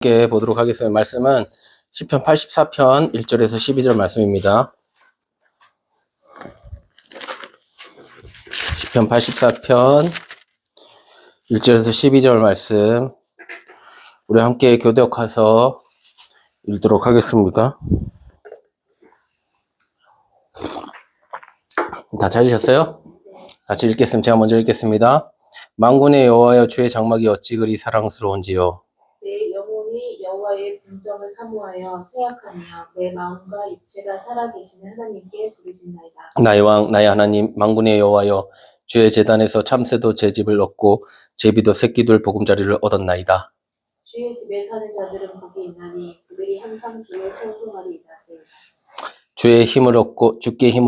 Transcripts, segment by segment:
함께 보도록 하겠습니다. 말씀은 시편 84편 1절에서 12절 말씀입니다. 시편 84편 1절에서 12절 말씀 우리 함께 교독해서 읽도록 하겠습니다. 다 찾으셨어요? 같이 읽겠습니다. 제가 먼저 읽겠습니다. 만군의 여호와여, 주의 장막이 어찌 그리 사랑스러운지요. 내 영혼이 여호와의 궁정을 사모하여 쇠약하며 내 마음과 육체가 살아계시는 하나님께 부르짖나이다. 나의 왕 나의 하나님, 만군의 여호와여, 주의 제단에서 참새도 제 집을 얻고 제비도 새끼들 보금자리를 얻었나이다. 주의 집에 사는 자들은 복이 있나니 그들이 항상 주의 청송하리이다. 주께 힘을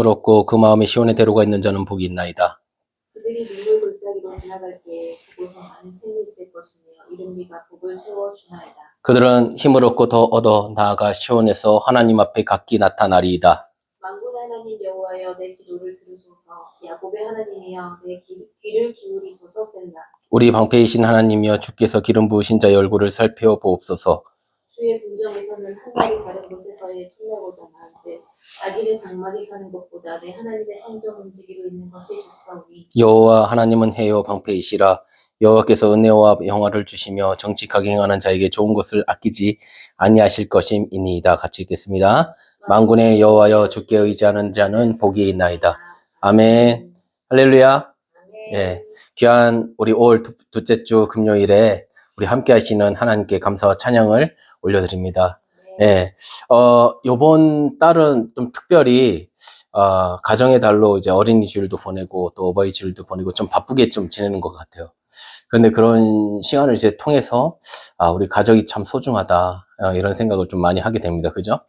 얻고 그 마음에 시온의 대로가 있는 자는 복이 있나이다. 그들이 눈물 골짜기로 지나갈 때에 그곳에 많은 샘이 있을 것이며 이른 비가 복을 채워주나이다. 그들은 힘을 얻고 더 얻어 나아가 시온에서 하나님 앞에 각기 나타나리이다. 만군의 하나님 여호와여, 내 기도를 들으소서. 야곱의 하나님이여, 내 귀를 기울이소서. 셀라. 우리 방패이신 하나님이여, 주께서 기름 부으신 자의 얼굴을 살펴 보옵소서. 주의 궁정에서는 한 달이 다른 곳에서의 천내보다 나은즉 악인의 장막이 사는 것보다 내 하나님의 성전 움직이로 있는 것이 좋사오니. 여호와 하나님은 해요 방패이시라. 여호와께서 은혜와 영화를 주시며 정직하게 행하는 자에게 좋은 것을 아끼지 아니하실 것임이니이다. 같이 읽겠습니다. 만군의 여호와여, 주께 의지하는 자는 복이 있나이다. 아멘. 할렐루야. 예, 귀한 우리 5월 둘째 주 금요일에 우리 함께 하시는 하나님께 감사와 찬양을 올려드립니다. 예, 요번 달은 좀 특별히, 가정의 달로 이제 어린이 주일도 보내고 또 어버이 주일도 보내고 좀 바쁘게 좀 지내는 것 같아요. 그런데 그런 시간을 이제 통해서, 우리 가족이 참 소중하다, 이런 생각을 좀 많이 하게 됩니다. 그죠?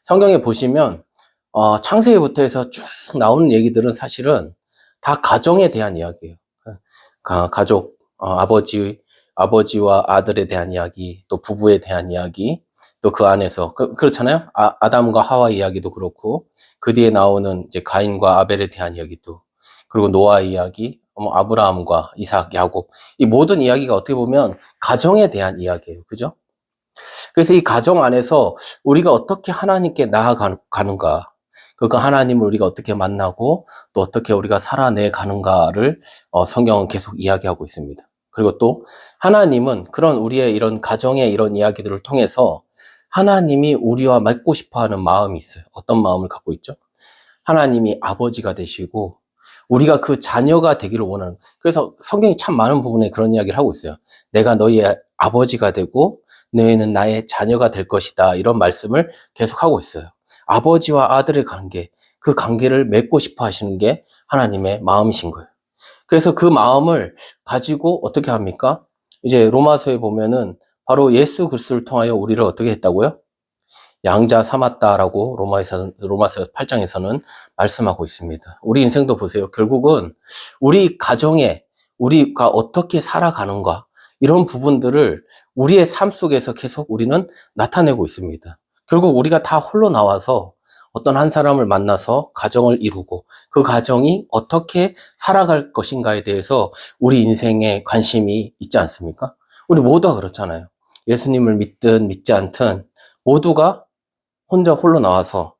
성경에 보시면, 창세기부터 해서 쭉 나오는 얘기들은 사실은 다 가정에 대한 이야기예요. 가족, 아버지와 아들에 대한 이야기, 또 부부에 대한 이야기, 또 그 안에서, 그렇잖아요? 아담과 하와 이야기도 그렇고, 그 뒤에 나오는 이제 가인과 아벨에 대한 이야기도, 그리고 노아 이야기, 아브라함과 이삭, 야곱. 이 모든 이야기가 어떻게 보면 가정에 대한 이야기예요. 그죠? 그래서 이 가정 안에서 우리가 어떻게 하나님께 나아가는가, 그 하나님을 우리가 어떻게 만나고 또 어떻게 우리가 살아내 가는가를 성경은 계속 이야기하고 있습니다. 그리고 또 하나님은 그런 우리의 이런 가정의 이런 이야기들을 통해서 하나님이 우리와 맺고 싶어하는 마음이 있어요. 어떤 마음을 갖고 있죠? 하나님이 아버지가 되시고 우리가 그 자녀가 되기를 원하는. 그래서 성경이 참 많은 부분에 그런 이야기를 하고 있어요. 내가 너희의 아버지가 되고 너희는 나의 자녀가 될 것이다. 이런 말씀을 계속 하고 있어요. 아버지와 아들의 관계, 그 관계를 맺고 싶어 하시는 게 하나님의 마음이신 거예요. 그래서 그 마음을 가지고 어떻게 합니까? 이제 로마서에 보면은 바로 예수 그리스도를 통하여 우리를 어떻게 했다고요? 양자 삼았다라고 로마서 8장에서는 말씀하고 있습니다. 우리 인생도 보세요. 결국은 우리 가정에 우리가 어떻게 살아가는가, 이런 부분들을 우리의 삶 속에서 계속 우리는 나타내고 있습니다. 결국 우리가 다 홀로 나와서 어떤 한 사람을 만나서 가정을 이루고 그 가정이 어떻게 살아갈 것인가에 대해서 우리 인생에 관심이 있지 않습니까? 우리 모두가 그렇잖아요. 예수님을 믿든 믿지 않든 모두가 혼자 홀로 나와서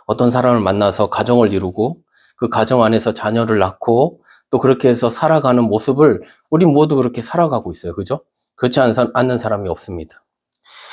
어떤 사람을 만나서 가정을 이루고 그 가정 안에서 자녀를 낳고 또 그렇게 해서 살아가는 모습을 우리 모두 그렇게 살아가고 있어요. 그죠? 그렇지 않는 사람이 없습니다.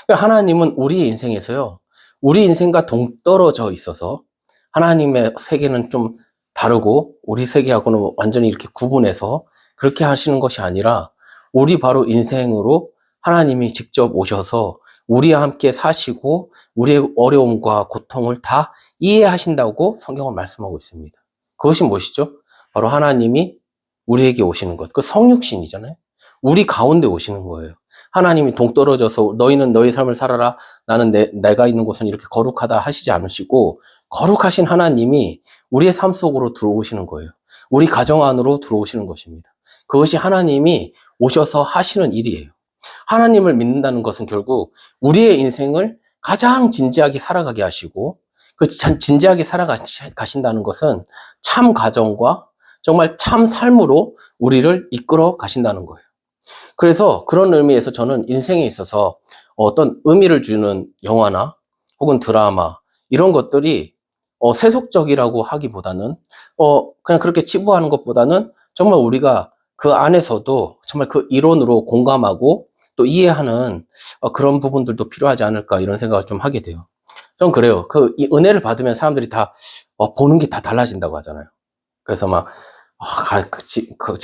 하나님은 우리 인생에서요, 우리 인생과 동떨어져 있어서 하나님의 세계는 좀 다르고 우리 세계하고는 완전히 이렇게 구분해서 그렇게 하시는 것이 아니라 우리 바로 인생으로 하나님이 직접 오셔서 우리와 함께 사시고 우리의 어려움과 고통을 다 이해하신다고 성경은 말씀하고 있습니다. 그것이 무엇이죠? 바로 하나님이 우리에게 오시는 것. 그 성육신이잖아요. 우리 가운데 오시는 거예요. 하나님이 동떨어져서 너희는 너희 삶을 살아라, 나는 내가 있는 곳은 이렇게 거룩하다 하시지 않으시고, 거룩하신 하나님이 우리의 삶 속으로 들어오시는 거예요. 우리 가정 안으로 들어오시는 것입니다. 그것이 하나님이 오셔서 하시는 일이에요. 하나님을 믿는다는 것은 결국 우리의 인생을 가장 진지하게 살아가게 하시고, 그 진지하게 살아가신다는 것은 참 가정과 정말 참 삶으로 우리를 이끌어 가신다는 거예요. 그래서 그런 의미에서 저는 인생에 있어서 어떤 의미를 주는 영화나 혹은 드라마 이런 것들이 세속적이라고 하기보다는 그냥 그렇게 치부하는 것보다는 정말 우리가 그 안에서도 정말 그 이론으로 공감하고 또 이해하는 그런 부분들도 필요하지 않을까 이런 생각을 좀 하게 돼요. 전 그래요. 이 은혜를 받으면 사람들이 다 보는 게 다 달라진다고 하잖아요. 그래서 막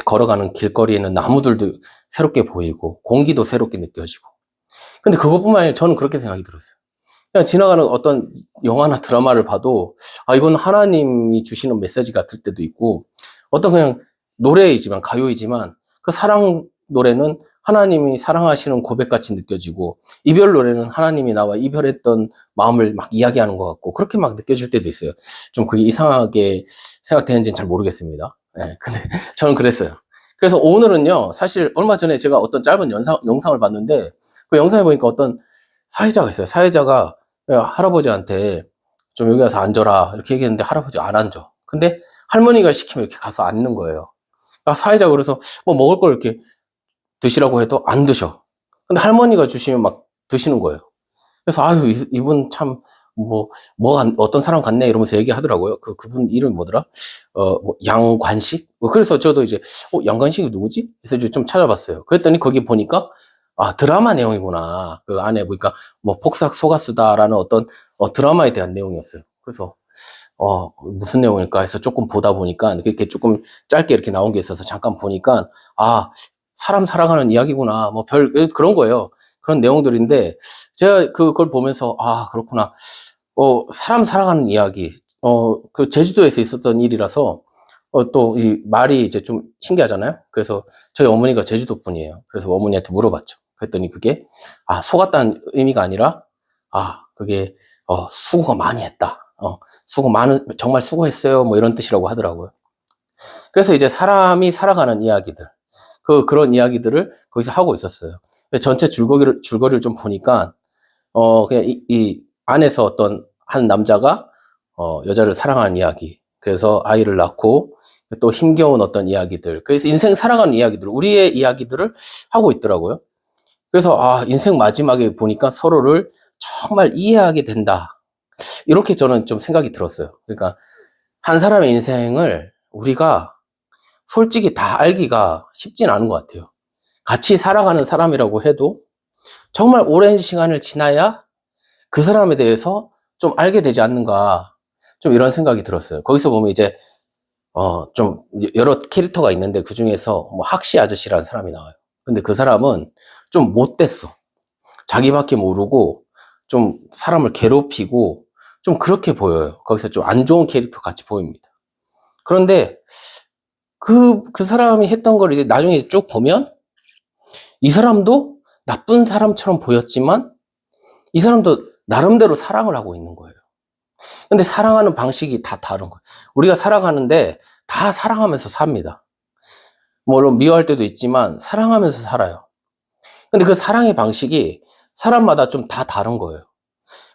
걸어가는 길거리에는 나무들도 새롭게 보이고 공기도 새롭게 느껴지고. 근데 그것뿐만 아니라 저는 그렇게 생각이 들었어요. 그냥 지나가는 어떤 영화나 드라마를 봐도 이건 하나님이 주시는 메시지 같을 때도 있고, 어떤 그냥 노래이지만 가요이지만 그 사랑 노래는 하나님이 사랑하시는 고백같이 느껴지고, 이별 노래는 하나님이 나와 이별했던 마음을 막 이야기하는 것 같고 그렇게 막 느껴질 때도 있어요. 좀 그게 이상하게 생각되는지는 잘 모르겠습니다. 네, 근데 저는 그랬어요. 그래서 오늘은요, 사실 얼마 전에 제가 어떤 짧은 영상을 봤는데, 그 영상에 보니까 어떤 사회자가 있어요. 사회자가 할아버지한테 좀 여기 가서 앉아라 이렇게 얘기했는데 할아버지 안 앉아. 근데 할머니가 시키면 이렇게 가서 앉는 거예요. 사회자가 그래서 뭐 먹을 걸 이렇게 드시라고 해도 안 드셔. 근데 할머니가 주시면 막 드시는 거예요. 그래서 아유 이분 참 어떤 사람 같네 이러면서 얘기하더라고요. 그분 이름이 뭐더라? 뭐 양관식? 그래서 저도 이제 양관식이 누구지? 그래서 좀 찾아봤어요. 그랬더니 거기 보니까 드라마 내용이구나. 그 안에 보니까 뭐 폭삭 속았수다라는 어떤 드라마에 대한 내용이었어요. 그래서 무슨 내용일까 해서 조금 보다 보니까 이렇게 조금 짧게 이렇게 나온 게 있어서 잠깐 보니까 사람 살아가는 이야기구나. 뭐 그런 거예요. 그런 내용들인데 제가 그걸 보면서 그렇구나. 사람 살아가는 이야기. 그 제주도에서 있었던 일이라서 또 이 말이 이제 좀 신기하잖아요. 그래서 저희 어머니가 제주도 분이에요. 그래서 어머니한테 물어봤죠. 그랬더니 그게 속았다는 의미가 아니라 그게 수고가 많이 했다. 정말 수고했어요. 뭐 이런 뜻이라고 하더라고요. 그래서 이제 사람이 살아가는 이야기들, 그런 이야기들을 거기서 하고 있었어요. 전체 줄거리를 좀 보니까, 그냥 이 안에서 어떤 한 남자가, 여자를 사랑하는 이야기. 그래서 아이를 낳고, 또 힘겨운 어떤 이야기들. 그래서 인생 살아가는 이야기들, 우리의 이야기들을 하고 있더라고요. 그래서, 인생 마지막에 보니까 서로를 정말 이해하게 된다. 이렇게 저는 좀 생각이 들었어요. 그러니까, 한 사람의 인생을 우리가 솔직히 다 알기가 쉽진 않은 것 같아요. 같이 살아가는 사람이라고 해도 정말 오랜 시간을 지나야 그 사람에 대해서 좀 알게 되지 않는가, 좀 이런 생각이 들었어요. 거기서 보면 이제 좀 여러 캐릭터가 있는데 그 중에서 뭐 학시 아저씨라는 사람이 나와요. 근데 그 사람은 좀 못됐어. 자기밖에 모르고 좀 사람을 괴롭히고 좀 그렇게 보여요. 거기서 좀 안 좋은 캐릭터 같이 보입니다. 그런데 그 사람이 했던 걸 이제 나중에 쭉 보면 이 사람도 나쁜 사람처럼 보였지만 이 사람도 나름대로 사랑을 하고 있는 거예요. 근데 사랑하는 방식이 다 다른 거예요. 우리가 살아가는데 다 사랑하면서 삽니다. 물론 미워할 때도 있지만 사랑하면서 살아요. 근데 그 사랑의 방식이 사람마다 좀 다 다른 거예요.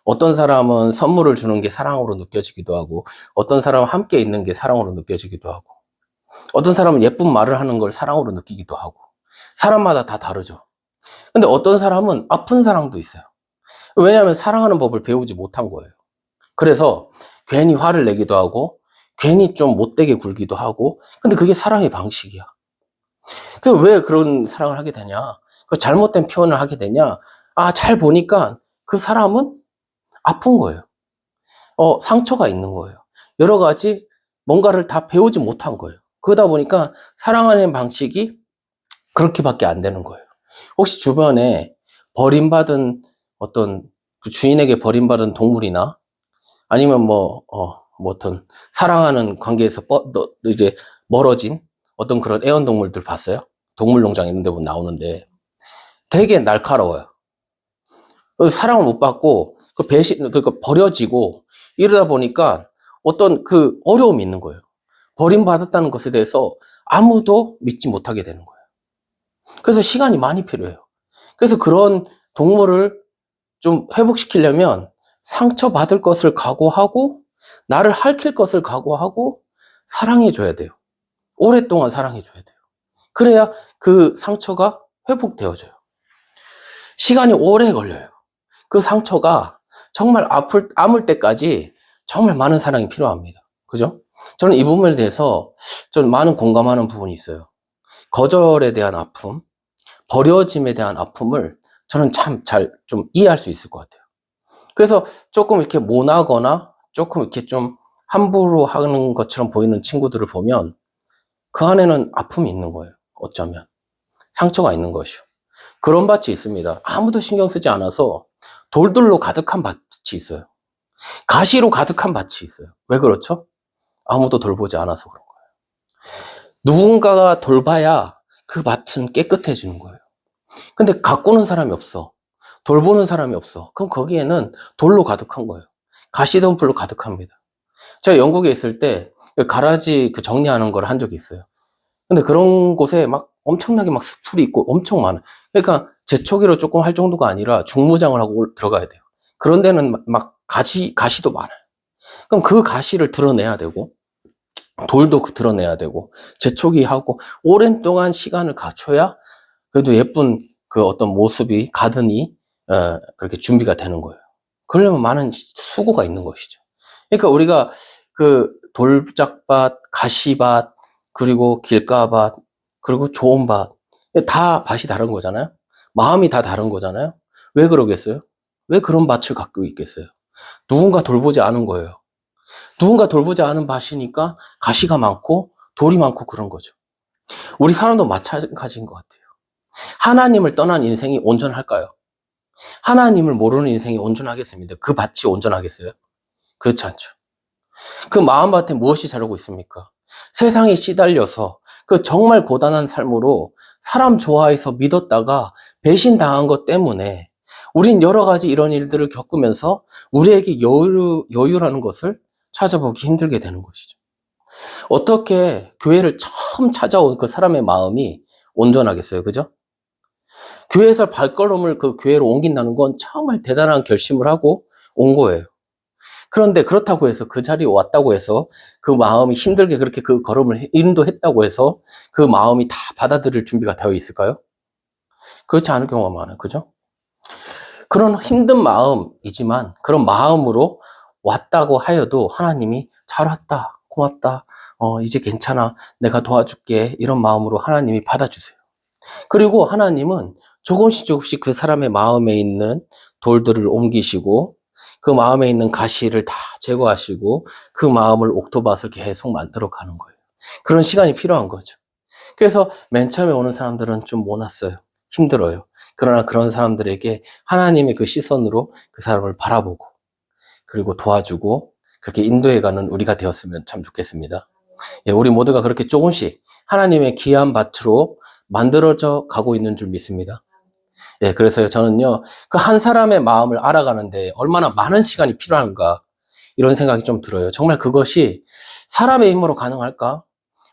어떤 사람은 선물을 주는 게 사랑으로 느껴지기도 하고, 어떤 사람은 함께 있는 게 사랑으로 느껴지기도 하고, 어떤 사람은 예쁜 말을 하는 걸 사랑으로 느끼기도 하고, 사람마다 다 다르죠. 근데 어떤 사람은 아픈 사랑도 있어요. 왜냐하면 사랑하는 법을 배우지 못한 거예요. 그래서 괜히 화를 내기도 하고, 괜히 좀 못되게 굴기도 하고, 근데 그게 사랑의 방식이야. 왜 그런 사랑을 하게 되냐? 그 잘못된 표현을 하게 되냐? 잘 보니까 그 사람은 아픈 거예요. 상처가 있는 거예요. 여러 가지 뭔가를 다 배우지 못한 거예요. 그러다 보니까 사랑하는 방식이 그렇게밖에 안 되는 거예요. 혹시 주변에 버림받은 어떤 그 주인에게 버림받은 동물이나 아니면 어떤 사랑하는 관계에서 이제 멀어진 어떤 그런 애완동물들 봤어요? 동물농장 있는 데 보면 나오는데 되게 날카로워요. 사랑을 못 받고 그러니까 버려지고 이러다 보니까 어떤 그 어려움이 있는 거예요. 버림받았다는 것에 대해서 아무도 믿지 못하게 되는 거예요. 그래서 시간이 많이 필요해요. 그래서 그런 동물을 좀 회복시키려면 상처받을 것을 각오하고 나를 핥힐 것을 각오하고 사랑해줘야 돼요. 오랫동안 사랑해줘야 돼요. 그래야 그 상처가 회복되어져요. 시간이 오래 걸려요. 그 상처가 정말 아물 때까지 정말 많은 사랑이 필요합니다. 그죠? 저는 이 부분에 대해서 좀 많은 공감하는 부분이 있어요. 거절에 대한 아픔, 버려짐에 대한 아픔을 저는 참 잘 좀 이해할 수 있을 것 같아요. 그래서 조금 이렇게 모나거나 조금 이렇게 좀 함부로 하는 것처럼 보이는 친구들을 보면 그 안에는 아픔이 있는 거예요. 어쩌면. 상처가 있는 것이요. 그런 밭이 있습니다. 아무도 신경 쓰지 않아서 돌들로 가득한 밭이 있어요. 가시로 가득한 밭이 있어요. 왜 그렇죠? 아무도 돌보지 않아서 그런 거예요. 누군가가 돌봐야 그 밭은 깨끗해지는 거예요. 근데 가꾸는 사람이 없어. 돌보는 사람이 없어. 그럼 거기에는 돌로 가득한 거예요. 가시덤불로 가득합니다. 제가 영국에 있을 때 가라지 그 정리하는 걸 한 적이 있어요. 근데 그런 곳에 막 엄청나게 막 숲풀이 있고 엄청 많아요. 그러니까 재초기로 조금 할 정도가 아니라 중무장을 하고 들어가야 돼요. 그런 데는 막 가시도 많아요. 그럼 그 가시를 드러내야 되고, 돌도 드러내야 되고, 재초기 하고, 오랜 동안 시간을 갖춰야 그래도 예쁜 그 어떤 모습이, 가든이, 그렇게 준비가 되는 거예요. 그러려면 많은 수고가 있는 것이죠. 그러니까 우리가 그 돌짝밭, 가시밭, 그리고 길가밭, 그리고 좋은 밭, 다 밭이 다른 거잖아요? 마음이 다 다른 거잖아요? 왜 그러겠어요? 왜 그런 밭을 갖고 있겠어요? 누군가 돌보지 않은 거예요. 누군가 돌보지 않은 밭이니까 가시가 많고 돌이 많고 그런 거죠. 우리 사람도 마찬가지인 것 같아요. 하나님을 떠난 인생이 온전할까요? 하나님을 모르는 인생이 온전하겠습니다. 그 밭이 온전하겠어요? 그렇지 않죠. 그 마음밭에 무엇이 자라고 있습니까? 세상에 시달려서 그 정말 고단한 삶으로 사람 좋아해서 믿었다가 배신당한 것 때문에 우린 여러 가지 이런 일들을 겪으면서 우리에게 여유라는 것을 찾아보기 힘들게 되는 것이죠. 어떻게 교회를 처음 찾아온 그 사람의 마음이 온전하겠어요? 그죠? 교회에서 발걸음을 그 교회로 옮긴다는 건 정말 대단한 결심을 하고 온 거예요. 그런데 그렇다고 해서 그 자리에 왔다고 해서 그 마음이 힘들게 그렇게 그 걸음을 인도했다고 해서 그 마음이 다 받아들일 준비가 되어 있을까요? 그렇지 않을 경우가 많아요. 그죠? 그런 힘든 마음이지만 그런 마음으로 왔다고 하여도 하나님이 잘 왔다. 고맙다. 이제 괜찮아. 내가 도와줄게. 이런 마음으로 하나님이 받아주세요. 그리고 하나님은 조금씩 그 사람의 마음에 있는 돌들을 옮기시고 그 마음에 있는 가시를 다 제거하시고 그 마음을 옥토밭을 계속 만들어 가는 거예요. 그런 시간이 필요한 거죠. 그래서 맨 처음에 오는 사람들은 좀 모났어요. 힘들어요. 그러나 그런 사람들에게 하나님의 그 시선으로 그 사람을 바라보고 그리고 도와주고 그렇게 인도해가는 우리가 되었으면 참 좋겠습니다. 예, 우리 모두가 그렇게 조금씩 하나님의 귀한 밭으로 만들어져 가고 있는 줄 믿습니다. 예, 그래서요, 저는요, 그 한 사람의 마음을 알아가는데 얼마나 많은 시간이 필요한가, 이런 생각이 좀 들어요. 정말 그것이 사람의 힘으로 가능할까?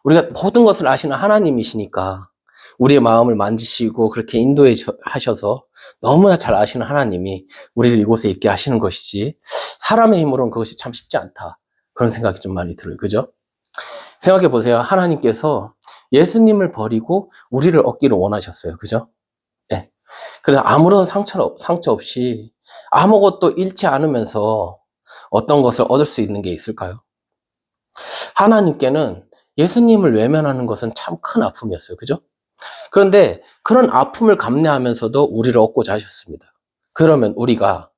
우리가 모든 것을 아시는 하나님이시니까, 우리의 마음을 만지시고 그렇게 인도해 하셔서 너무나 잘 아시는 하나님이 우리를 이곳에 있게 하시는 것이지, 사람의 힘으로는 그것이 참 쉽지 않다. 그런 생각이 좀 많이 들어요. 그죠? 생각해 보세요. 하나님께서 예수님을 버리고 우리를 얻기를 원하셨어요. 그죠? 예. 그래서 아무런 상처 없이 아무것도 잃지 않으면서 어떤 것을 얻을 수 있는 게 있을까요? 하나님께는 예수님을 외면하는 것은 참 큰 아픔이었어요. 그죠? 그런데 그런 아픔을 감내하면서도 우리를 얻고자 하셨습니다. 그러면 우리가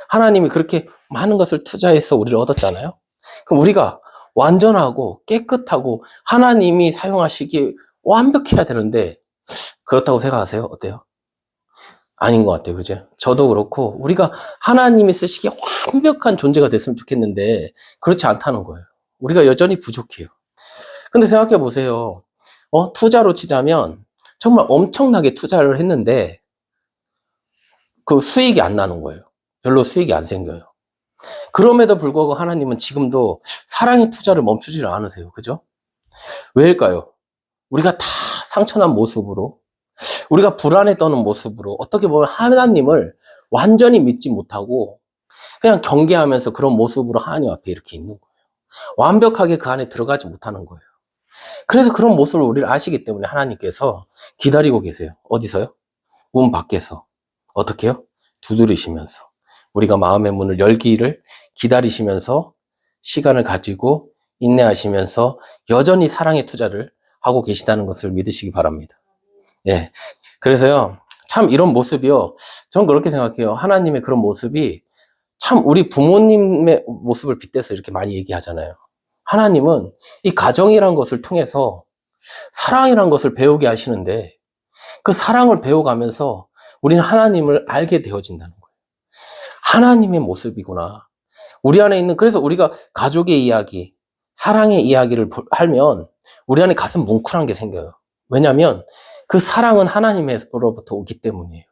하나님이 그렇게 많은 것을 투자해서 우리를 얻었잖아요. 그럼 우리가 완전하고 깨끗하고 하나님이 사용하시기 완벽해야 되는데 그렇다고 생각하세요? 어때요? 아닌 것 같아요. 그죠? 저도 그렇고 우리가 하나님이 쓰시기에 완벽한 존재가 됐으면 좋겠는데 그렇지 않다는 거예요. 우리가 여전히 부족해요. 근데 생각해 보세요. 투자로 치자면 정말 엄청나게 투자를 했는데 그 수익이 안 나는 거예요. 별로 수익이 안 생겨요. 그럼에도 불구하고 하나님은 지금도 사랑의 투자를 멈추지 않으세요. 그죠? 왜일까요? 우리가 다 상처난 모습으로, 우리가 불안에 떠는 모습으로, 어떻게 보면 하나님을 완전히 믿지 못하고, 그냥 경계하면서 그런 모습으로 하나님 앞에 이렇게 있는 거예요. 완벽하게 그 안에 들어가지 못하는 거예요. 그래서 그런 모습을 우리를 아시기 때문에 하나님께서 기다리고 계세요. 어디서요? 문 밖에서. 어떻게 해요? 두드리시면서. 우리가 마음의 문을 열기를 기다리시면서 시간을 가지고 인내하시면서 여전히 사랑의 투자를 하고 계시다는 것을 믿으시기 바랍니다. 예. 그래서요, 참 이런 모습이요. 전 그렇게 생각해요. 하나님의 그런 모습이 참 우리 부모님의 모습을 빗대서 이렇게 많이 얘기하잖아요. 하나님은 이 가정이란 것을 통해서 사랑이란 것을 배우게 하시는데 그 사랑을 배워가면서 우리는 하나님을 알게 되어진다는 거예요. 하나님의 모습이구나. 우리 안에 있는, 그래서 우리가 가족의 이야기, 사랑의 이야기를 하면 우리 안에 가슴 뭉클한 게 생겨요. 왜냐하면 그 사랑은 하나님으로부터 오기 때문이에요.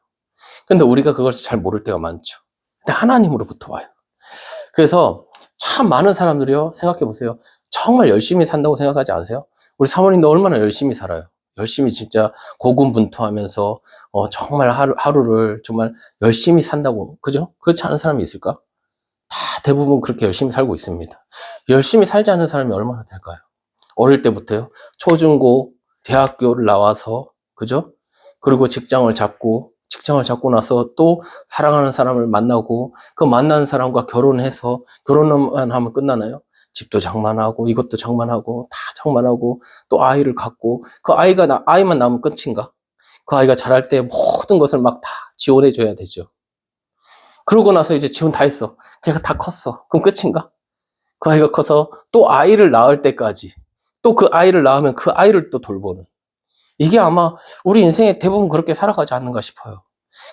근데 우리가 그것을 잘 모를 때가 많죠. 근데 하나님으로부터 와요. 그래서 참 많은 사람들이요, 생각해 보세요. 정말 열심히 산다고 생각하지 않으세요? 우리 사모님도 얼마나 열심히 살아요. 열심히 진짜 고군분투하면서 정말 하루를 정말 열심히 산다고, 그죠? 그렇지 않은 사람이 있을까? 다 대부분 그렇게 열심히 살고 있습니다. 열심히 살지 않는 사람이 얼마나 될까요? 어릴 때부터요. 초중고 대학교를 나와서, 그죠? 그리고 직장을 잡고 나서 또 사랑하는 사람을 만나고 그 만나는 사람과 결혼해서, 결혼만 하면 끝나나요? 집도 장만하고 이것도 장만하고 다 장만하고 또 아이를 갖고, 그 아이만 낳으면 끝인가? 그 아이가 자랄 때 모든 것을 막 다 지원해 줘야 되죠. 그러고 나서 이제 지원 다 했어. 걔가 다 컸어. 그럼 끝인가? 그 아이가 커서 또 아이를 낳을 때까지, 또 그 아이를 낳으면 그 아이를 또 돌보는, 이게 아마 우리 인생에 대부분 그렇게 살아가지 않는가 싶어요.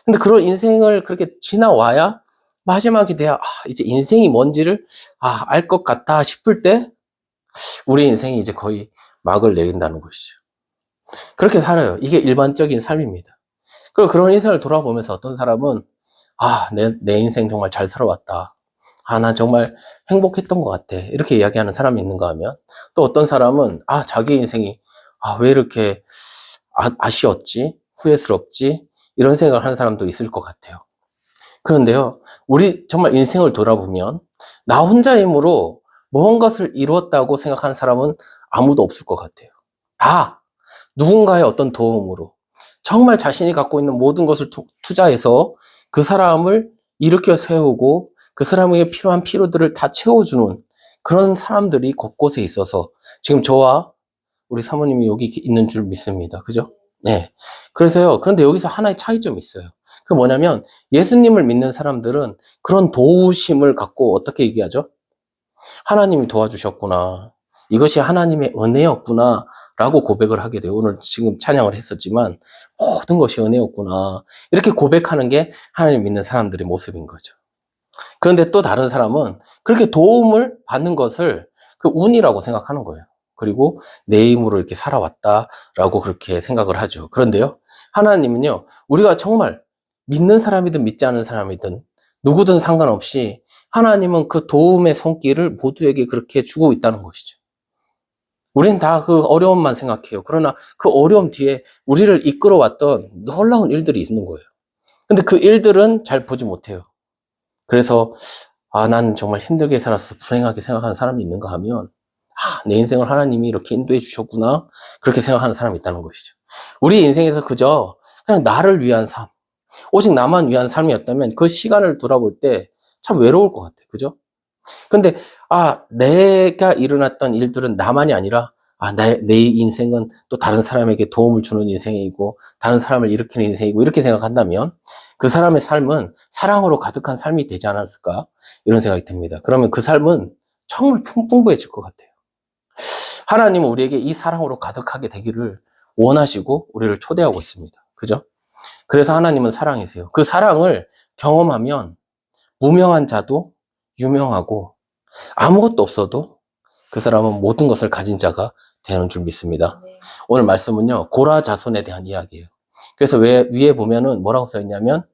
근데 그런 인생을 그렇게 지나와야 마지막이 돼야 이제 인생이 뭔지를 알 것 같다 싶을 때 우리 인생이 이제 거의 막을 내린다는 것이죠. 그렇게 살아요. 이게 일반적인 삶입니다. 그리고 그런 인생을 돌아보면서 어떤 사람은 내 인생 정말 잘 살아왔다. 나 정말 행복했던 것 같아. 이렇게 이야기하는 사람이 있는가 하면, 또 어떤 사람은 자기 인생이 왜 이렇게 아쉬웠지? 후회스럽지? 이런 생각을 하는 사람도 있을 것 같아요. 그런데요, 우리 정말 인생을 돌아보면 나 혼자 힘으로 무언가를 이루었다고 생각하는 사람은 아무도 없을 것 같아요. 다 누군가의 어떤 도움으로 정말 자신이 갖고 있는 모든 것을 투자해서 그 사람을 일으켜 세우고 그 사람에게 필요한 필요들을 다 채워주는 그런 사람들이 곳곳에 있어서 지금 저와 우리 사모님이 여기 있는 줄 믿습니다. 그죠? 네. 그래서요, 그런데 여기서 하나의 차이점이 있어요. 그 뭐냐면, 예수님을 믿는 사람들은 그런 도우심을 갖고 어떻게 얘기하죠? 하나님이 도와주셨구나. 이것이 하나님의 은혜였구나. 라고 고백을 하게 돼요. 오늘 지금 찬양을 했었지만, 모든 것이 은혜였구나. 이렇게 고백하는 게 하나님 믿는 사람들의 모습인 거죠. 그런데 또 다른 사람은 그렇게 도움을 받는 것을 그 운이라고 생각하는 거예요. 그리고 내 힘으로 이렇게 살아왔다라고 그렇게 생각을 하죠. 그런데요, 하나님은요, 우리가 정말 믿는 사람이든 믿지 않는 사람이든 누구든 상관없이 하나님은 그 도움의 손길을 모두에게 그렇게 주고 있다는 것이죠. 우리는 다 그 어려움만 생각해요. 그러나 그 어려움 뒤에 우리를 이끌어왔던 놀라운 일들이 있는 거예요. 근데 그 일들은 잘 보지 못해요. 그래서 난 정말 힘들게 살았어, 불행하게 생각하는 사람이 있는가 하면, 내 인생을 하나님이 이렇게 인도해 주셨구나, 그렇게 생각하는 사람이 있다는 것이죠. 우리 인생에서 그저 그냥 나를 위한 삶, 오직 나만 위한 삶이었다면 그 시간을 돌아볼 때 참 외로울 것 같아요. 그죠? 근데 내가 일어났던 일들은 나만이 아니라 내 인생은 또 다른 사람에게 도움을 주는 인생이고 다른 사람을 일으키는 인생이고, 이렇게 생각한다면 그 사람의 삶은 사랑으로 가득한 삶이 되지 않았을까, 이런 생각이 듭니다. 그러면 그 삶은 정말 풍부해질 것 같아요. 하나님은 우리에게 이 사랑으로 가득하게 되기를 원하시고 우리를 초대하고 있습니다. 그죠? 그래서 하나님은 사랑이세요. 그 사랑을 경험하면 무명한 자도 유명하고 아무것도 없어도 그 사람은 모든 것을 가진 자가 되는 줄 믿습니다. 네. 오늘 말씀은요, 고라 자손에 대한 이야기예요. 그래서 위에 보면은 뭐라고 써있냐면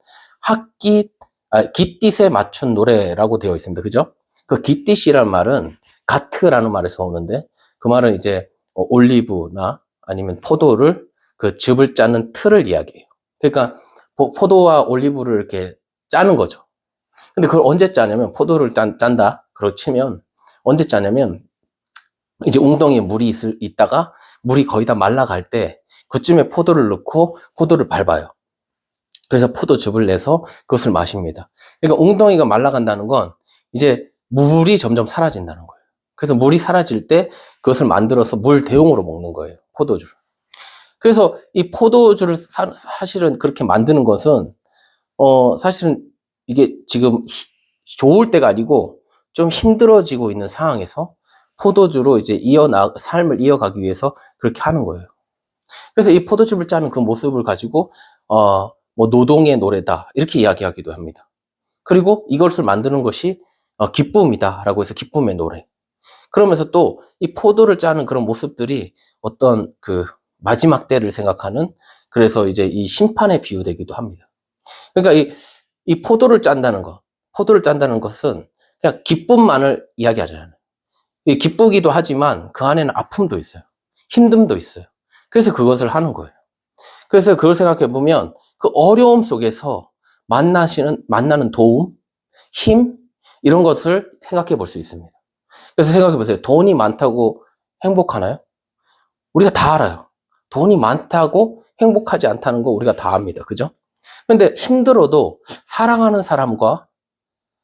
깃딧에 맞춘 노래라고 되어 있습니다. 그죠? 그 깃딧이란 말은 가트라는 말에서 오는데, 그 말은 이제 올리브나 아니면 포도를 그 즙을 짜는 틀을 이야기해요. 그러니까 포도와 올리브를 이렇게 짜는 거죠. 근데 그걸 언제 짜냐면, 포도를 짠다 그렇게 치면 언제 짜냐면, 이제 웅덩이에 물이 있다가 물이 거의 다 말라갈 때 그쯤에 포도를 넣고 포도를 밟아요. 그래서 포도즙을 내서 그것을 마십니다. 그러니까 웅덩이가 말라간다는 건 이제 물이 점점 사라진다는 거예요. 그래서 물이 사라질 때 그것을 만들어서 물 대용으로 먹는 거예요. 포도주를. 그래서 이 포도주를 사실은 그렇게 만드는 것은 사실은 이게 지금 좋을 때가 아니고 좀 힘들어지고 있는 상황에서 포도주로 이제 삶을 이어가기 위해서 그렇게 하는 거예요. 그래서 이 포도즙을 짜는 그 모습을 가지고 뭐 노동의 노래다 이렇게 이야기하기도 합니다. 그리고 이것을 만드는 것이 기쁨이다라고 해서 기쁨의 노래. 그러면서 또 이 포도를 짜는 그런 모습들이 어떤 그 마지막 때를 생각하는, 그래서 이제 이 심판에 비유되기도 합니다. 그러니까 이 포도를 짠다는 것은 그냥 기쁨만을 이야기하잖아요. 기쁘기도 하지만 그 안에는 아픔도 있어요. 힘듦도 있어요. 그래서 그것을 하는 거예요. 그래서 그걸 생각해 보면 그 어려움 속에서 만나는 도움, 힘, 이런 것을 생각해 볼 수 있습니다. 그래서 생각해 보세요. 돈이 많다고 행복하나요? 우리가 다 알아요. 돈이 많다고 행복하지 않다는 거 우리가 다 압니다. 그죠? 근데 힘들어도 사랑하는 사람과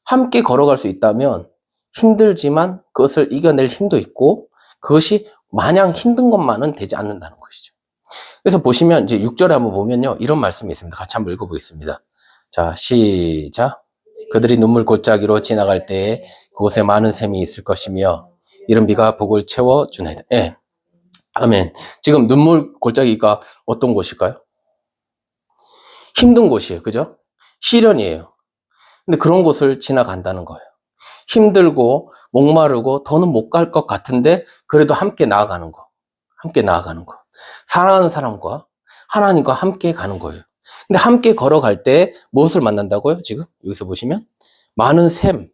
함께 걸어갈 수 있다면 힘들지만 그것을 이겨낼 힘도 있고 그것이 마냥 힘든 것만은 되지 않는다는 것이죠. 그래서 보시면 이제 6절에 한번 보면요. 이런 말씀이 있습니다. 같이 한번 읽어보겠습니다. 자, 시작. 그들이 눈물 골짜기로 지나갈 때에 그곳에 많은 샘이 있을 것이며 이른 비가 복을 채워주네. 예. 아멘. 지금 눈물 골짜기가 어떤 곳일까요? 힘든 곳이에요. 그죠? 시련이에요. 근데 그런 곳을 지나간다는 거예요. 힘들고 목마르고 더는 못 갈 것 같은데 그래도 함께 나아가는 거. 함께 나아가는 거. 사랑하는 사람과 하나님과 함께 가는 거예요. 근데 함께 걸어갈 때 무엇을 만난다고요? 지금 여기서 보시면 많은 샘,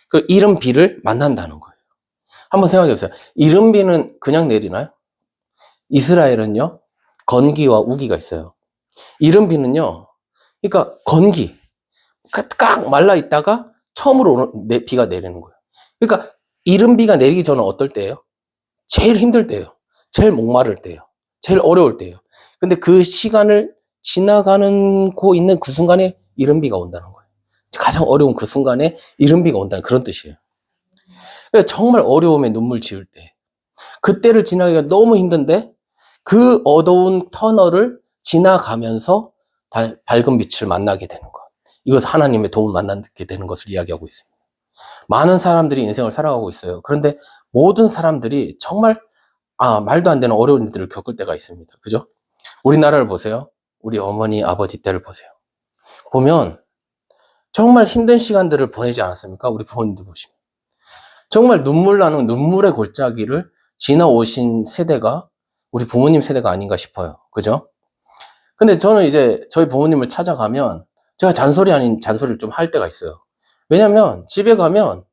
그 이른 비를 만난다는 거예요. 한번 생각해 보세요. 이른 비는 그냥 내리나요? 이스라엘은요, 건기와 우기가 있어요. 이른 비는요, 그러니까 건기, 깍 말라 있다가 처음으로 비가 내리는 거예요. 그러니까 이른 비가 내리기 전은 어떨 때예요? 제일 힘들 때예요. 제일 목마를 때예요. 제일 어려울 때예요. 근데 그 시간을 지나가는 있는 그 순간에 이른 비가 온다는 거예요. 가장 어려운 그 순간에 이른 비가 온다는 그런 뜻이에요. 그러니까 정말 어려움에 눈물 지을 때, 그때를 지나기가 너무 힘든데 그 어두운 터널을 지나가면서 밝은 빛을 만나게 되는 것. 이것 하나님의 도움을 만나게 되는 것을 이야기하고 있습니다. 많은 사람들이 인생을 살아가고 있어요. 그런데 모든 사람들이 정말 말도 안 되는 어려운 일들을 겪을 때가 있습니다. 그죠? 우리나라를 보세요. 우리 어머니, 아버지 때를 보세요. 보면 정말 힘든 시간들을 보내지 않았습니까? 우리 부모님들 보시면. 정말 눈물 나는 눈물의 골짜기를 지나오신 세대가 우리 부모님 세대가 아닌가 싶어요. 그죠? 근데 저는 이제 저희 부모님을 찾아가면 제가 잔소리 아닌 잔소리를 좀 할 때가 있어요. 왜냐면 집에 가면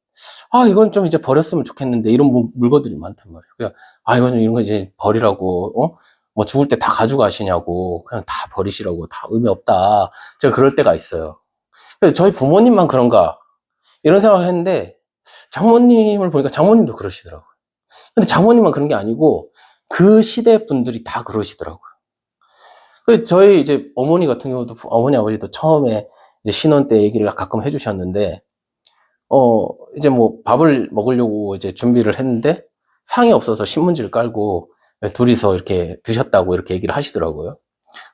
이건 좀 이제 버렸으면 좋겠는데 이런 물건들이 많단 말이에요. 그냥 이런 거 이제 버리라고, 뭐 죽을 때 다 가져가시냐고, 그냥 다 버리시라고, 다 의미 없다. 제가 그럴 때가 있어요. 그래서 저희 부모님만 그런가 이런 생각을 했는데 장모님을 보니까 장모님도 그러시더라고요. 근데 장모님만 그런 게 아니고 그 시대 분들이 다 그러시더라고요. 그 저희 이제 어머니 같은 경우도 어머니 아버지도 처음에 이제 신혼 때 얘기를 가끔 해주셨는데 이제 뭐 밥을 먹으려고 이제 준비를 했는데 상이 없어서 신문지를 깔고 둘이서 이렇게 드셨다고 이렇게 얘기를 하시더라고요.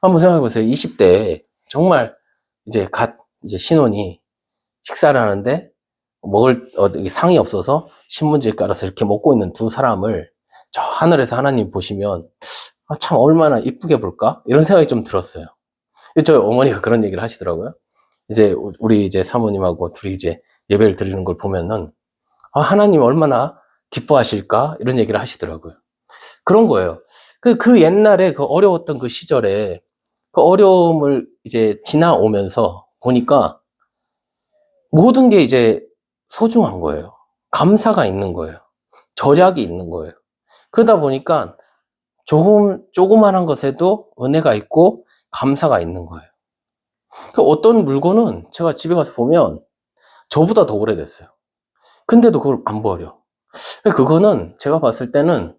한번 생각해 보세요. 20대에 정말 이제 이제 신혼이 식사를 하는데 상이 없어서 신문지를 깔아서 이렇게 먹고 있는 두 사람을 저 하늘에서 하나님 보시면 참 얼마나 이쁘게 볼까? 이런 생각이 좀 들었어요. 저희 어머니가 그런 얘기를 하시더라고요. 이제 우리 이제 사모님하고 둘이 이제 예배를 드리는 걸 보면은 하나님 얼마나 기뻐하실까? 이런 얘기를 하시더라고요. 그런 거예요. 그 옛날에 그 어려웠던 그 시절에 그 어려움을 이제 지나오면서 보니까 모든 게 이제 소중한 거예요. 감사가 있는 거예요. 절약이 있는 거예요. 그러다 보니까 조그만한 것에도 은혜가 있고 감사가 있는 거예요. 어떤 물건은 제가 집에 가서 보면 저보다 더 오래됐어요. 근데도 그걸 안 버려. 그거는 제가 봤을 때는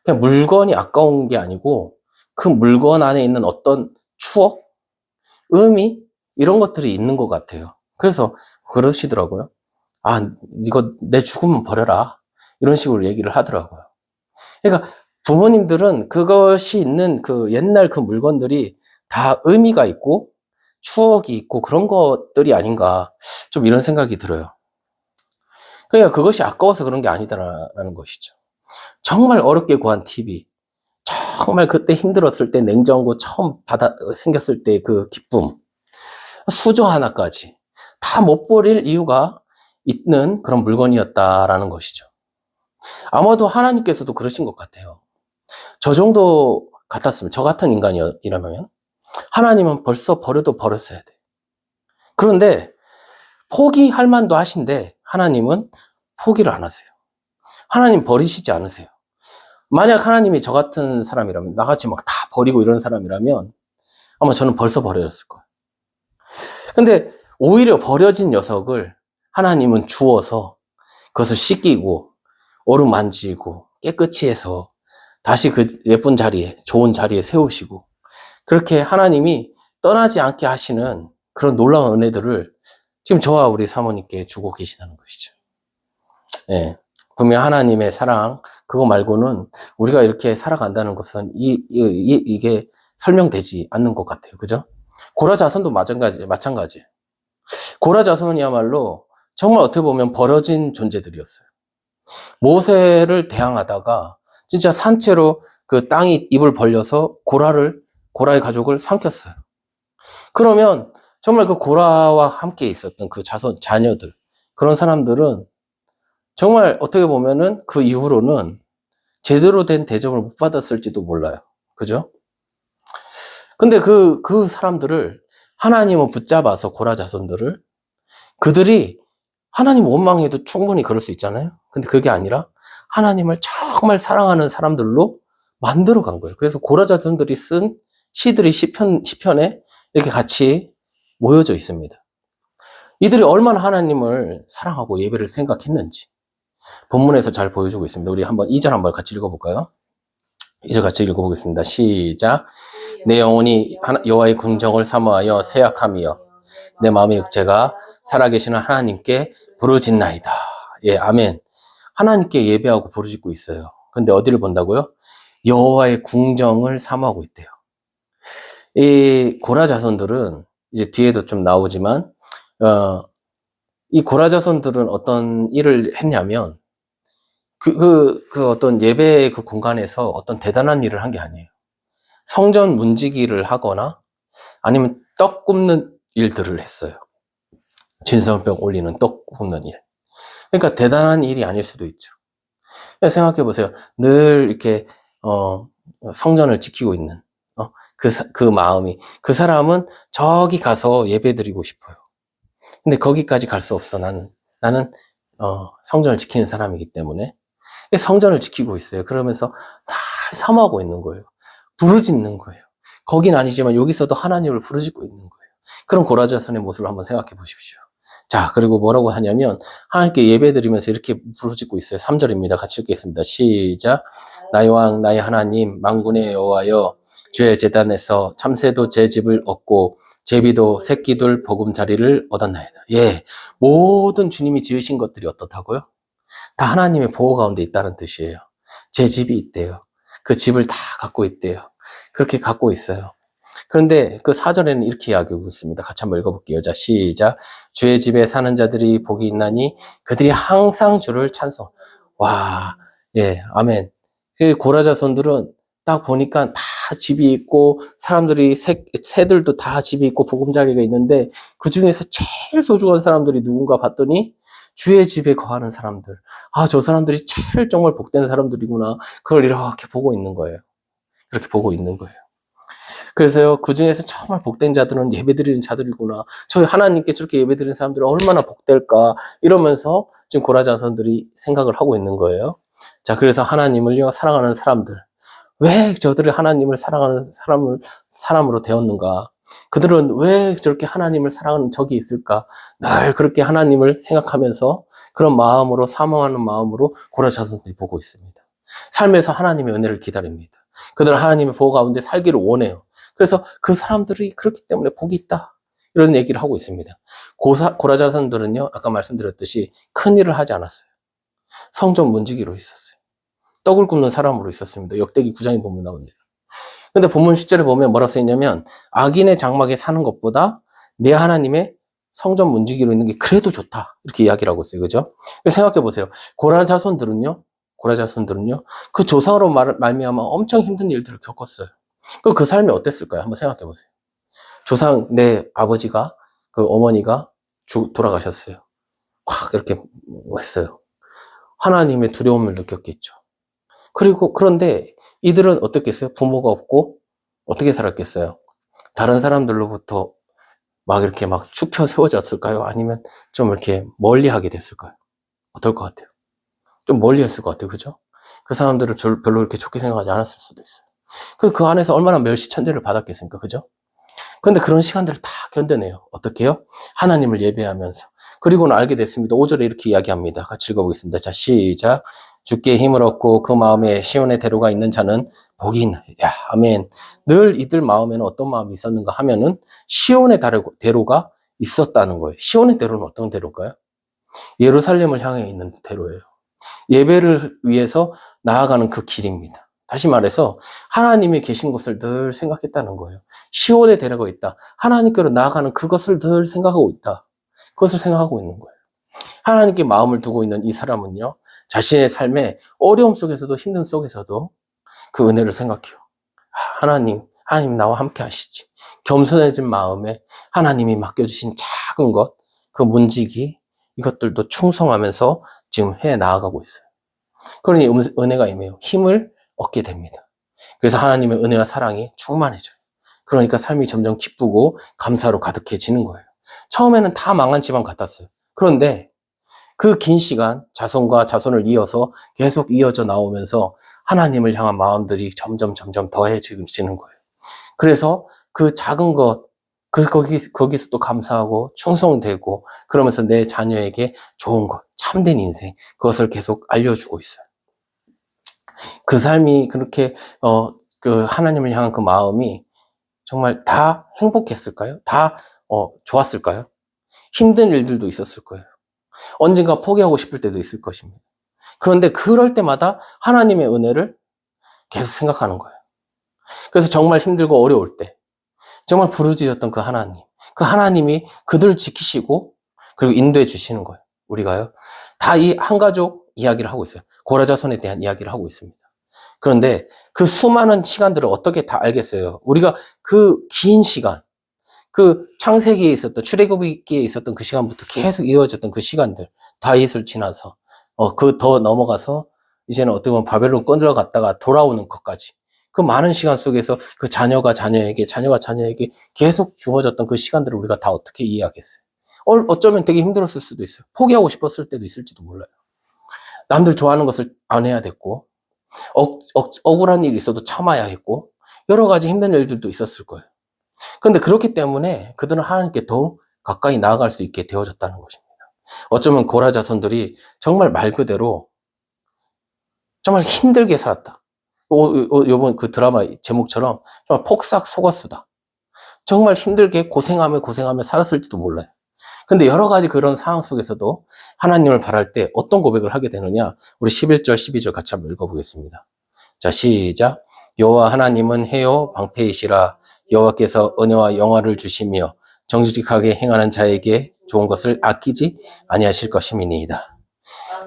그냥 물건이 아까운 게 아니고 그 물건 안에 있는 어떤 추억? 의미 이런 것들이 있는 것 같아요. 그래서 그러시더라고요. 아, 이거 내 죽으면 버려라. 이런 식으로 얘기를 하더라고요. 그러니까 부모님들은 그것이 있는 그 옛날 그 물건들이 다 의미가 있고 추억이 있고 그런 것들이 아닌가 좀 이런 생각이 들어요. 그러니까 그것이 아까워서 그런 게 아니다라는 것이죠. 정말 어렵게 구한 TV, 정말 그때 힘들었을 때 냉장고 처음 생겼을 때 그 기쁨, 수저 하나까지 다 못 버릴 이유가 있는 그런 물건이었다라는 것이죠. 아마도 하나님께서도 그러신 것 같아요. 저 정도 같았으면, 저 같은 인간이라면 하나님은 벌써 버려도 버렸어야 돼. 그런데 포기할 만도 하신데 하나님은 포기를 안 하세요. 하나님 버리시지 않으세요. 만약 하나님이 저 같은 사람이라면, 나같이 막 다 버리고 이런 사람이라면 아마 저는 벌써 버려졌을 거예요. 근데 오히려 버려진 녀석을 하나님은 주워서 그것을 씻기고 어루만지고 깨끗이 해서 다시 그 예쁜 자리에, 좋은 자리에 세우시고 그렇게 하나님이 떠나지 않게 하시는 그런 놀라운 은혜들을 지금 저와 우리 사모님께 주고 계시다는 것이죠. 예. 분명 하나님의 사랑, 그거 말고는 우리가 이렇게 살아간다는 것은 이게 설명되지 않는 것 같아요. 그죠? 고라 자손도 마찬가지예요. 고라 자손이야말로 정말 어떻게 보면 버려진 존재들이었어요. 모세를 대항하다가 진짜 산채로 그 땅이 입을 벌려서 고라의 가족을 삼켰어요. 그러면 정말 그 고라와 함께 있었던 그 자녀들, 그런 사람들은 정말 어떻게 보면은 그 이후로는 제대로 된 대접을 못 받았을지도 몰라요. 그죠? 근데 그 사람들을 하나님은 붙잡아서 고라 자손들을 그들이 하나님 원망해도 충분히 그럴 수 있잖아요. 근데 그게 아니라 하나님을 정말 사랑하는 사람들로 만들어 간 거예요. 그래서 고라 자손들이 쓴 시들이 시편에 이렇게 같이 모여져 있습니다. 이들이 얼마나 하나님을 사랑하고 예배를 생각했는지 본문에서 잘 보여주고 있습니다. 우리 한번 2절 한번 같이 읽어볼까요? 2절 같이 읽어보겠습니다. 시작. 내 영혼이 여호와의 궁정을 사모하여 새약함이여 내 마음의 육체가 살아계시는 하나님께 부르짖나이다. 예, 아멘. 하나님께 예배하고 부르짖고 있어요. 근데 어디를 본다고요? 여호와의 궁정을 사모하고 있대요. 이 고라 자손들은 이제 뒤에도 좀 나오지만 이 고라 자손들은 어떤 일을 했냐면 그 어떤 예배의 그 공간에서 어떤 대단한 일을 한 게 아니에요. 성전 문지기를 하거나 아니면 떡 굽는 일들을 했어요. 진성병 올리는 떡 굽는 일. 그러니까 대단한 일이 아닐 수도 있죠. 생각해 보세요. 늘 이렇게 성전을 지키고 있는 그 마음이, 그 사람은 저기 가서 예배드리고 싶어요. 근데 거기까지 갈 수 없어. 나는 성전을 지키는 사람이기 때문에 성전을 지키고 있어요. 그러면서 다 사모하고 있는 거예요. 부르짖는 거예요. 거긴 아니지만 여기서도 하나님을 부르짖고 있는 거예요. 그런 고라 자손의 모습을 한번 생각해 보십시오. 자, 그리고 뭐라고 하냐면 하나님께 예배드리면서 이렇게 부르짖고 있어요. 3절입니다. 같이 읽겠습니다. 시작. 나의 왕 나의 하나님 만군의 여호와여 주의 제단에서 참새도 제 집을 얻고 제비도 새끼들 보금자리를 얻었나이다. 예, 모든 주님이 지으신 것들이 어떻다고요? 다 하나님의 보호 가운데 있다는 뜻이에요. 제 집이 있대요. 그 집을 다 갖고 있대요. 그렇게 갖고 있어요. 그런데 그 4절에는 이렇게 이야기하고 있습니다. 같이 한번 읽어볼게요. 자, 시작. 주의 집에 사는 자들이 복이 있나니 그들이 항상 주를 찬송. 와, 예, 아멘. 그 고라 자손들은 딱 보니까 다 집이 있고 사람들이 새들도 다 집이 있고 보금자리가 있는데 그 중에서 제일 소중한 사람들이 누군가 봤더니 주의 집에 거하는 사람들. 아, 저 사람들이 제일 정말 복된 사람들이구나. 그걸 이렇게 보고 있는 거예요. 이렇게 보고 있는 거예요. 그래서요, 그 중에서 정말 복된 자들은 예배드리는 자들이구나. 저희 하나님께 저렇게 예배드리는 사람들은 얼마나 복될까. 이러면서 지금 고라 자손들이 생각을 하고 있는 거예요. 자, 그래서 하나님을요, 사랑하는 사람들. 왜 저들을 하나님을 사랑하는 사람으로 되었는가? 그들은 왜 저렇게 하나님을 사랑하는 적이 있을까? 늘 그렇게 하나님을 생각하면서 그런 마음으로, 사모하는 마음으로 고라 자손들이 보고 있습니다. 삶에서 하나님의 은혜를 기다립니다. 그들은 하나님의 보호 가운데 살기를 원해요. 그래서 그 사람들이 그렇기 때문에 복이 있다. 이런 얘기를 하고 있습니다. 고라자손들은요, 아까 말씀드렸듯이 큰 일을 하지 않았어요. 성전 문지기로 있었어요. 떡을 굽는 사람으로 있었습니다. 역대기 9장에 보면 나옵니다. 근데 본문 10절에 보면 뭐라고 써있냐면, 악인의 장막에 사는 것보다 내 하나님의 성전 문지기로 있는 게 그래도 좋다. 이렇게 이야기를 하고 있어요. 그죠? 생각해 보세요. 고라자손들은요, 그 조상으로 말미암아 엄청 힘든 일들을 겪었어요. 그 삶이 어땠을까요? 한번 생각해 보세요. 조상, 내 아버지가, 그 어머니가 돌아가셨어요. 확 이렇게 했어요. 하나님의 두려움을 느꼈겠죠. 그런데 이들은 어떻겠어요? 부모가 없고 어떻게 살았겠어요? 다른 사람들로부터 막 이렇게 막 축혀 세워졌을까요? 아니면 좀 이렇게 멀리 하게 됐을까요? 어떨 것 같아요? 좀 멀리 했을 것 같아요. 그죠? 그 사람들을 별로 이렇게 좋게 생각하지 않았을 수도 있어요. 그 안에서 얼마나 멸시천대를 받았겠습니까? 그죠? 그런데 그런 시간들을 다 견뎌내요. 어떻게 해요? 하나님을 예배하면서. 그리고는 알게 됐습니다. 5절에 이렇게 이야기합니다. 같이 읽어보겠습니다. 자, 시작. 주께 힘을 얻고 그 마음에 시온의 대로가 있는 자는 복이 있나이다. 아멘. 늘 이들 마음에는 어떤 마음이 있었는가 하면은 시온의 대로가 있었다는 거예요. 시온의 대로는 어떤 대로일까요? 예루살렘을 향해 있는 대로예요. 예배를 위해서 나아가는 그 길입니다. 다시 말해서 하나님이 계신 곳을 늘 생각했다는 거예요. 시온의 대로가 있다. 하나님께로 나아가는 그것을 늘 생각하고 있다. 그것을 생각하고 있는 거예요. 하나님께 마음을 두고 있는 이 사람은요, 자신의 삶의 어려움 속에서도 힘든 속에서도 그 은혜를 생각해요. 하나님 나와 함께 하시지. 겸손해진 마음에 하나님이 맡겨주신 작은 것, 그 문지기, 이것들도 충성하면서 지금 해 나아가고 있어요. 그러니 은혜가 임해요. 힘을 얻게 됩니다. 그래서 하나님의 은혜와 사랑이 충만해져요. 그러니까 삶이 점점 기쁘고 감사로 가득해지는 거예요. 처음에는 다 망한 집안 같았어요. 그런데 그 긴 시간 자손과 자손을 이어서 계속 이어져 나오면서 하나님을 향한 마음들이 점점 더해지는 거예요. 그래서 그 작은 것, 거기서 또 감사하고 충성되고 그러면서 내 자녀에게 좋은 것, 참된 인생, 그것을 계속 알려주고 있어요. 그 삶이 그렇게 그 하나님을 향한 그 마음이 정말 다 행복했을까요? 다 좋았을까요? 힘든 일들도 있었을 거예요. 언젠가 포기하고 싶을 때도 있을 것입니다. 그런데 그럴 때마다 하나님의 은혜를 계속 생각하는 거예요. 그래서 정말 힘들고 어려울 때 정말 부르짖었던 그 하나님이 그들을 지키시고 그리고 인도해 주시는 거예요. 우리가요. 다 이 한 가족 이야기를 하고 있어요. 고라자손에 대한 이야기를 하고 있습니다. 그런데 그 수많은 시간들을 어떻게 다 알겠어요? 우리가 그 긴 시간, 그 창세기에 있었던, 출애굽기에 있었던 그 시간부터 계속 이어졌던 그 시간들, 다윗을 지나서, 그 더 넘어가서, 이제는 어떻게 보면 바벨론 끌려갔다가 돌아오는 것까지. 그 많은 시간 속에서 그 자녀가 자녀에게 계속 주어졌던 그 시간들을 우리가 다 어떻게 이해하겠어요? 어쩌면 되게 힘들었을 수도 있어요. 포기하고 싶었을 때도 있을지도 몰라요. 남들 좋아하는 것을 안 해야 됐고, 억울한 일이 있어도 참아야 했고, 여러 가지 힘든 일들도 있었을 거예요. 그런데 그렇기 때문에 그들은 하나님께 더 가까이 나아갈 수 있게 되어졌다는 것입니다. 어쩌면 고라 자손들이 정말 말 그대로 정말 힘들게 살았다. 요번 그 드라마 제목처럼 정말 폭삭 속았수다. 정말 힘들게 고생하며 살았을지도 몰라요. 근데 여러 가지 그런 상황 속에서도 하나님을 바랄 때 어떤 고백을 하게 되느냐? 우리 11절, 12절 같이 한번 읽어보겠습니다. 자, 시작. 여호와 하나님은 해요 방패이시라. 여호와께서 은혜와 영화를 주시며 정직하게 행하는 자에게 좋은 것을 아끼지 아니하실 것임이니이다.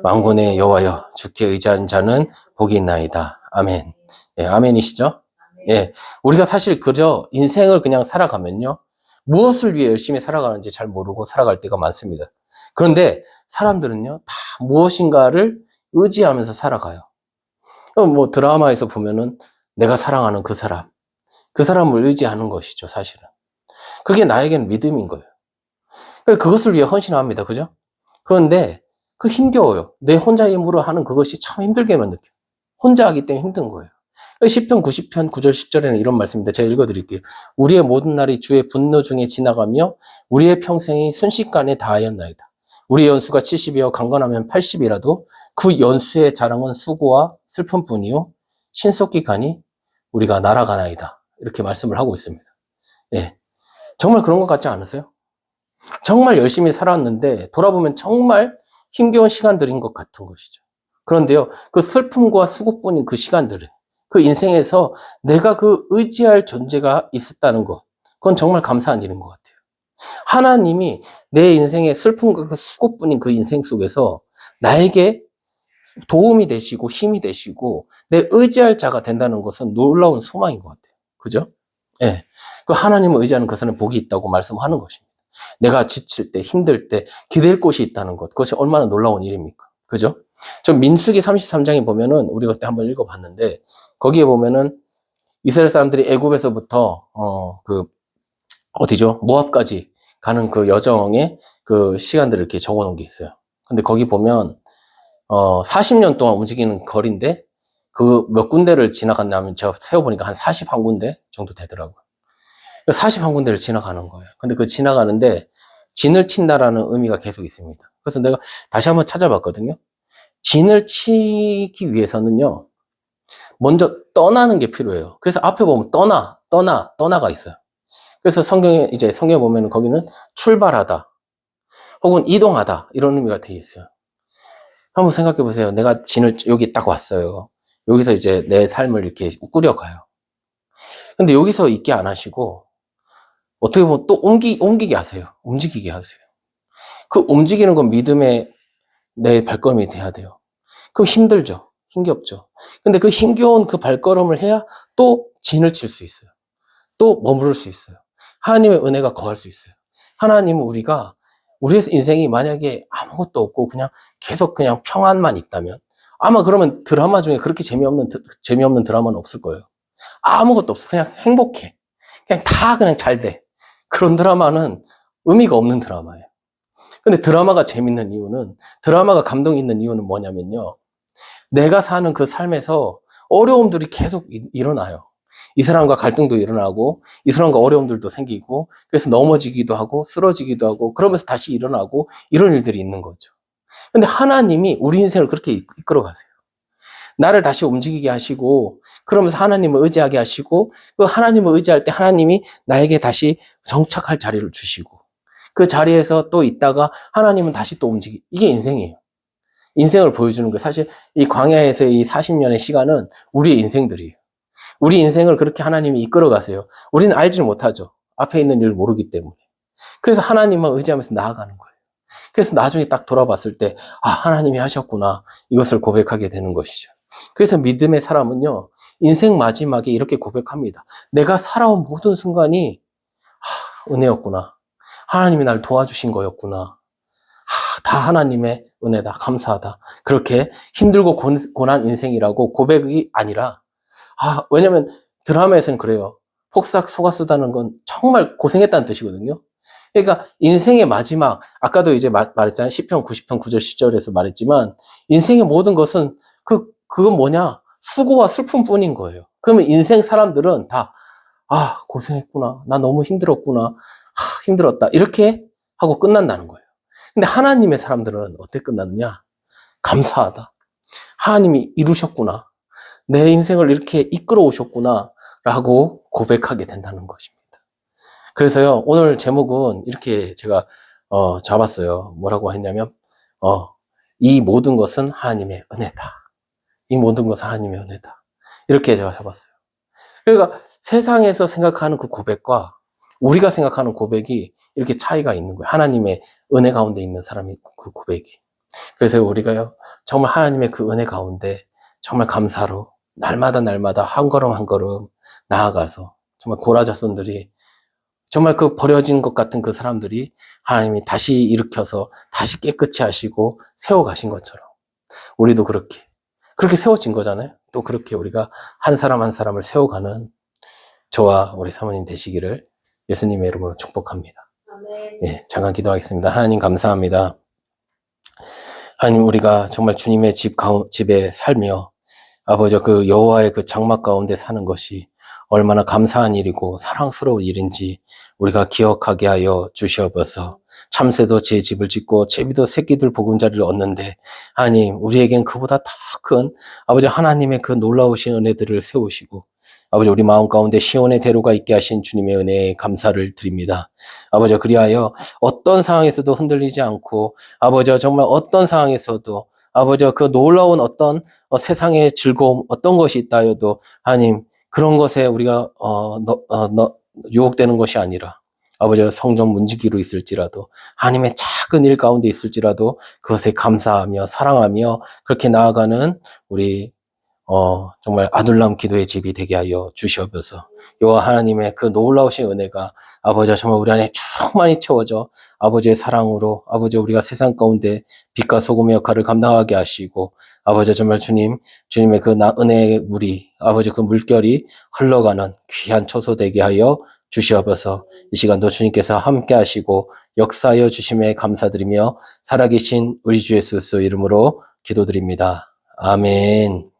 만군의 여호와여, 주께 의지한 자는 복이 있나이다. 아멘. 예, 아멘이시죠? 예, 우리가 사실 그저 인생을 그냥 살아가면요, 무엇을 위해 열심히 살아가는지 잘 모르고 살아갈 때가 많습니다. 그런데 사람들은요, 다 무엇인가를 의지하면서 살아가요. 뭐 드라마에서 보면은 내가 사랑하는 그 사람을 의지하는 것이죠, 사실은. 그게 나에게는 믿음인 거예요. 그것을 위해 헌신합니다. 그죠? 그런데 그 힘겨워요. 내 혼자 힘으로 하는 그것이 참 힘들게만 느껴요. 혼자 하기 때문에 힘든 거예요. 시편 90편 9절 10절에는 이런 말씀입니다. 제가 읽어드릴게요. 우리의 모든 날이 주의 분노 중에 지나가며 우리의 평생이 순식간에 다하였나이다. 우리의 연수가 70이여 강건하면 80이라도 그 연수의 자랑은 수고와 슬픔뿐이요 신속히 가니 우리가 날아가나이다. 이렇게 말씀을 하고 있습니다. 예. 정말 그런 것 같지 않으세요? 정말 열심히 살았는데 돌아보면 정말 힘겨운 시간들인 것 같은 것이죠. 그런데요, 그 슬픔과 수고뿐인 그 시간들을, 그 인생에서 내가 그 의지할 존재가 있었다는 것, 그건 정말 감사한 일인 것 같아요. 하나님이 내 인생의 슬픔과 그 수고뿐인 그 인생 속에서 나에게 도움이 되시고 힘이 되시고 내 의지할 자가 된다는 것은 놀라운 소망인 것 같아요. 그죠? 예. 그 하나님을 의지하는 것은 복이 있다고 말씀하는 것입니다. 내가 지칠 때, 힘들 때 기댈 곳이 있다는 것. 그것이 얼마나 놀라운 일입니까? 그죠? 저 민수기 33장에 보면은 우리가 그때 한번 읽어봤는데 거기에 보면은 이스라엘 사람들이 애굽에서부터 어디죠? 모압까지 가는 그 여정의 그 시간들을 이렇게 적어 놓은 게 있어요. 근데 거기 보면 40년 동안 움직이는 거리인데 그 몇 군데를 지나갔냐면 제가 세어보니까 한 41군데 정도 되더라고요. 41군데를 지나가는 거예요. 근데 그 지나가는데 진을 친다라는 의미가 계속 있습니다. 그래서 내가 다시 한번 찾아봤거든요. 진을 치기 위해서는요, 먼저 떠나는 게 필요해요. 그래서 앞에 보면 떠나가 있어요. 그래서 성경에 보면 거기는 출발하다, 혹은 이동하다, 이런 의미가 되어 있어요. 한번 생각해 보세요. 내가 진을 여기 딱 왔어요. 여기서 이제 내 삶을 이렇게 꾸려가요. 근데 여기서 있게 안 하시고, 어떻게 보면 또 옮기게 하세요. 움직이게 하세요. 그 움직이는 건 믿음의 내 발걸음이 돼야 돼요. 그럼 힘들죠. 힘겹죠. 근데 그 힘겨운 그 발걸음을 해야 또 진을 칠 수 있어요. 또 머무를 수 있어요. 하나님의 은혜가 거할 수 있어요. 하나님은 우리의 인생이 만약에 아무것도 없고 계속 그냥 평안만 있다면 아마 그러면 드라마 중에 그렇게 재미없는 드라마는 없을 거예요. 아무것도 없어. 그냥 행복해. 그냥 잘 돼. 그런 드라마는 의미가 없는 드라마예요. 근데 드라마가 재밌는 이유는, 드라마가 감동 있는 이유는 뭐냐면요. 내가 사는 그 삶에서 어려움들이 계속 일어나요. 이 사람과 갈등도 일어나고, 이 사람과 어려움들도 생기고, 그래서 넘어지기도 하고, 쓰러지기도 하고, 그러면서 다시 일어나고, 이런 일들이 있는 거죠. 근데 하나님이 우리 인생을 그렇게 이끌어 가세요. 나를 다시 움직이게 하시고, 그러면서 하나님을 의지하게 하시고, 그 하나님을 의지할 때 하나님이 나에게 다시 정착할 자리를 주시고, 그 자리에서 또 있다가 하나님은 다시 또 이게 인생이에요. 인생을 보여주는 거예요. 사실 이 광야에서의 이 40년의 시간은 우리의 인생들이에요. 우리 인생을 그렇게 하나님이 이끌어 가세요. 우리는 알지를 못하죠. 앞에 있는 일을 모르기 때문에. 그래서 하나님만 의지하면서 나아가는 거예요. 그래서 나중에 딱 돌아봤을 때, 하나님이 하셨구나. 이것을 고백하게 되는 것이죠. 그래서 믿음의 사람은요, 인생 마지막에 이렇게 고백합니다. 내가 살아온 모든 순간이 은혜였구나. 하나님이 날 도와주신 거였구나. 다 하나님의 은혜다. 감사하다. 그렇게 힘들고 고난 인생이라고 고백이 아니라, 왜냐면 드라마에서는 그래요. 폭삭 속았수다는 건 정말 고생했다는 뜻이거든요. 그러니까 인생의 마지막, 아까도 이제 말했잖아요. 시편 90편 9절 10절에서 말했지만, 인생의 모든 것은 그건 뭐냐? 수고와 슬픔뿐인 거예요. 그러면 인생 사람들은 다, 고생했구나. 나 너무 힘들었구나. 힘들었다. 이렇게 하고 끝난다는 거예요. 근데 하나님의 사람들은 어떻게 끝났느냐? 감사하다. 하나님이 이루셨구나. 내 인생을 이렇게 이끌어 오셨구나. 라고 고백하게 된다는 것입니다. 그래서요, 오늘 제목은 이렇게 제가, 잡았어요. 뭐라고 했냐면, 이 모든 것은 하나님의 은혜다. 이 모든 것은 하나님의 은혜다. 이렇게 제가 잡았어요. 그러니까 세상에서 생각하는 그 고백과 우리가 생각하는 고백이 이렇게 차이가 있는 거예요. 하나님의 은혜 가운데 있는 사람이 그 고백이. 그래서 우리가요, 정말 하나님의 그 은혜 가운데 정말 감사로 날마다 한 걸음 한 걸음 나아가서 정말 고라자손들이 정말 그 버려진 것 같은 그 사람들이 하나님이 다시 일으켜서 다시 깨끗이 하시고 세워가신 것처럼 우리도 그렇게 세워진 거잖아요. 또 그렇게 우리가 한 사람 한 사람을 세워가는 저와 우리 사모님 되시기를 예수님의 이름으로 축복합니다. 아멘. 예, 잠깐 기도하겠습니다. 하나님 감사합니다. 하나님, 우리가 정말 주님의 집에 살며 아버지 그 여호와의 그 장막 가운데 사는 것이 얼마나 감사한 일이고 사랑스러운 일인지 우리가 기억하게 하여 주시옵소서. 참새도 제 집을 짓고 제비도 새끼들 보금자리를 얻는데 하나님 우리에겐 그보다 더 큰 아버지 하나님의 그 놀라우신 은혜들을 세우시고 아버지 우리 마음 가운데 시온의 대로가 있게 하신 주님의 은혜에 감사를 드립니다. 아버지 그리하여 어떤 상황에서도 흔들리지 않고 아버지 정말 어떤 상황에서도 아버지 그 놀라운 어떤 세상의 즐거움 어떤 것이 있다 해도 하나님 그런 것에 우리가 유혹되는 것이 아니라 아버지 성전 문지기로 있을지라도 하나님의 작은 일 가운데 있을지라도 그것에 감사하며 사랑하며 그렇게 나아가는 우리 정말 아둘람 기도의 집이 되게 하여 주시옵소서. 여호와 하나님의 그 놀라우신 은혜가 아버지 정말 우리 안에 충만히 채워져 아버지의 사랑으로 아버지 우리가 세상 가운데 빛과 소금의 역할을 감당하게 하시고 아버지 정말 주님의 그 은혜의 물이 아버지 그 물결이 흘러가는 귀한 초소 되게 하여 주시옵소서. 이 시간도 주님께서 함께 하시고 역사하여 주심에 감사드리며 살아계신 우리 주 예수 이름으로 기도드립니다. 아멘.